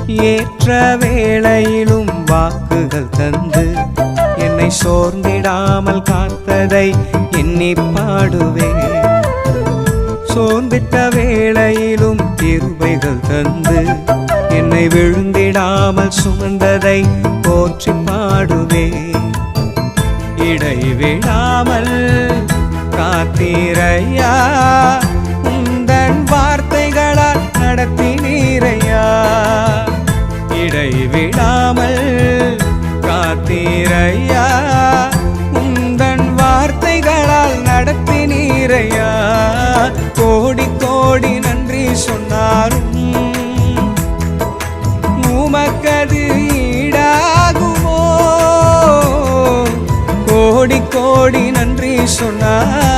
ஏற்ற வேளையிலும் வாக்குகள் தந்து என்னை சோர்ந்திடாமல் காத்ததை எண்ணி பாடுவேன். சோர்ந்திட்ட வேளையிலும் கிருபைகள் தந்து என்னை விழுந்திடாமல் சுமந்ததை போற்றி பாடுவேன். இடைவிடாமல் காத்தீரையா, உந்தன் வார்த்தைகளால் நடத்தினீரையா. இடைவிடாமல் காத்தீரையா, உந்தன் வார்த்தைகளால் நடத்தினீரையா. கோடி கோடி நன்றி சொன்னாலும் உமக்கது ஈடாகுமோ? கோடி கோடி நன்றி சொன்னாலும்